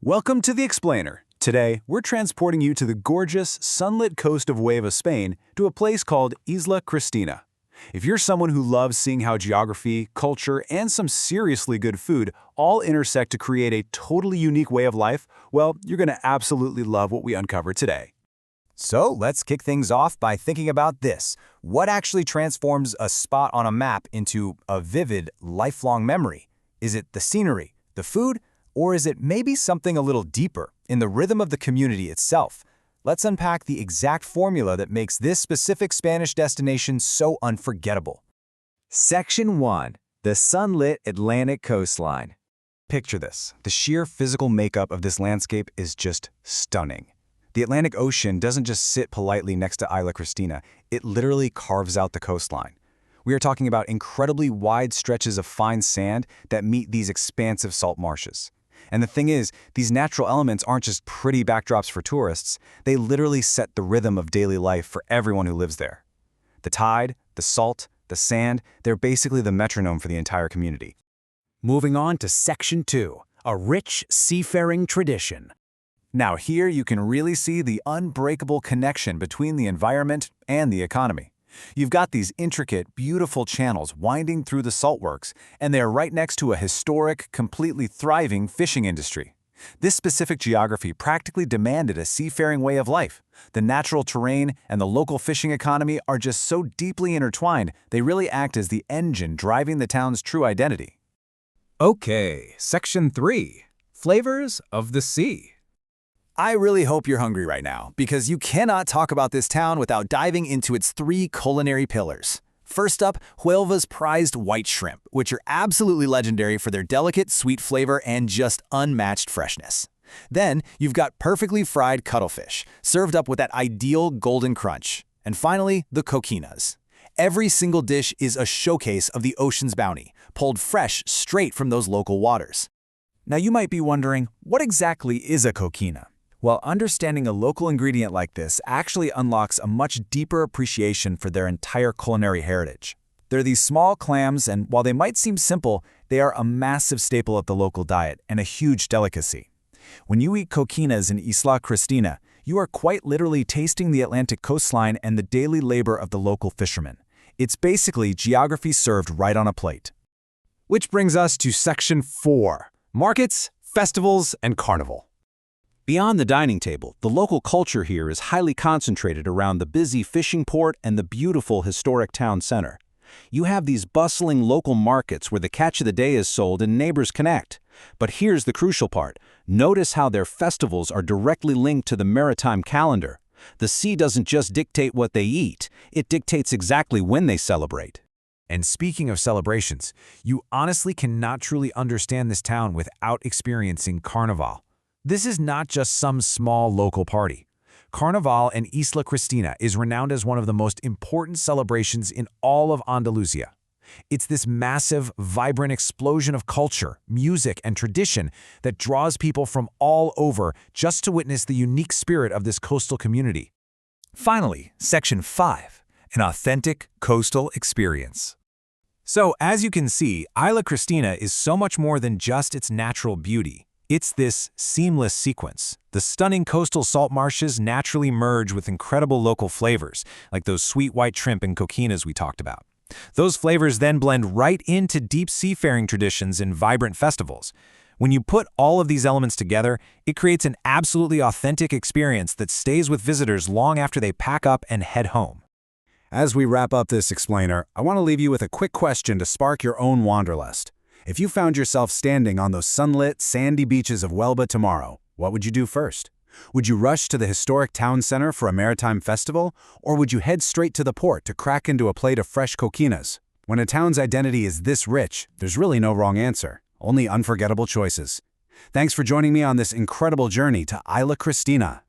Welcome to The Explainer. Today, we're transporting you to the gorgeous, sunlit coast of Huelva, Spain, to a place called Isla Cristina. If you're someone who loves seeing how geography, culture, and some seriously good food all intersect to create a totally unique way of life, well, you're going to absolutely love what we uncover today. So let's kick things off by thinking about this. What actually transforms a spot on a map into a vivid, lifelong memory? Is it the scenery, the food, or is it maybe something a little deeper, in the rhythm of the community itself? Let's unpack the exact formula that makes this specific Spanish destination so unforgettable. Section 1. The sunlit Atlantic coastline. Picture this. The sheer physical makeup of this landscape is just stunning. The Atlantic Ocean doesn't just sit politely next to Isla Cristina, it literally carves out the coastline. We are talking about incredibly wide stretches of fine sand that meet these expansive salt marshes. And the thing is, these natural elements aren't just pretty backdrops for tourists, they literally set the rhythm of daily life for everyone who lives there. The tide, the salt, the sand, they're basically the metronome for the entire community. Moving on to Section 2, a rich seafaring tradition. Now here you can really see the unbreakable connection between the environment and the economy. You've got these intricate, beautiful channels winding through the saltworks, and they are right next to a historic, completely thriving fishing industry. This specific geography practically demanded a seafaring way of life. The natural terrain and the local fishing economy are just so deeply intertwined, they really act as the engine driving the town's true identity. Okay, Section 3. Flavors of the Sea. I really hope you're hungry right now, because you cannot talk about this town without diving into its three culinary pillars. First up, Huelva's prized white shrimp, which are absolutely legendary for their delicate, sweet flavor and just unmatched freshness. Then, you've got perfectly fried cuttlefish, served up with that ideal golden crunch. And finally, the coquinas. Every single dish is a showcase of the ocean's bounty, pulled fresh straight from those local waters. Now you might be wondering, what exactly is a coquina? Well, understanding a local ingredient like this actually unlocks a much deeper appreciation for their entire culinary heritage. They're these small clams, and while they might seem simple, they are a massive staple of the local diet and a huge delicacy. When you eat coquinas in Isla Cristina, you are quite literally tasting the Atlantic coastline and the daily labor of the local fishermen. It's basically geography served right on a plate. Which brings us to Section 4. Markets, festivals, and Carnival. Beyond the dining table, the local culture here is highly concentrated around the busy fishing port and the beautiful historic town center. You have these bustling local markets where the catch of the day is sold and neighbors connect. But here's the crucial part. Notice how their festivals are directly linked to the maritime calendar. The sea doesn't just dictate what they eat, it dictates exactly when they celebrate. And speaking of celebrations, you honestly cannot truly understand this town without experiencing Carnival. This is not just some small local party. Carnival in Isla Cristina is renowned as one of the most important celebrations in all of Andalusia. It's this massive, vibrant explosion of culture, music, and tradition that draws people from all over just to witness the unique spirit of this coastal community. Finally, Section 5, an authentic coastal experience. So, as you can see, Isla Cristina is so much more than just its natural beauty. It's this seamless sequence. The stunning coastal salt marshes naturally merge with incredible local flavors, like those sweet white shrimp and coquinas we talked about. Those flavors then blend right into deep seafaring traditions and vibrant festivals. When you put all of these elements together, it creates an absolutely authentic experience that stays with visitors long after they pack up and head home. As we wrap up this explainer, I want to leave you with a quick question to spark your own wanderlust. If you found yourself standing on those sunlit, sandy beaches of Huelva tomorrow, what would you do first? Would you rush to the historic town center for a maritime festival, or would you head straight to the port to crack into a plate of fresh coquinas? When a town's identity is this rich, there's really no wrong answer, only unforgettable choices. Thanks for joining me on this incredible journey to Isla Cristina.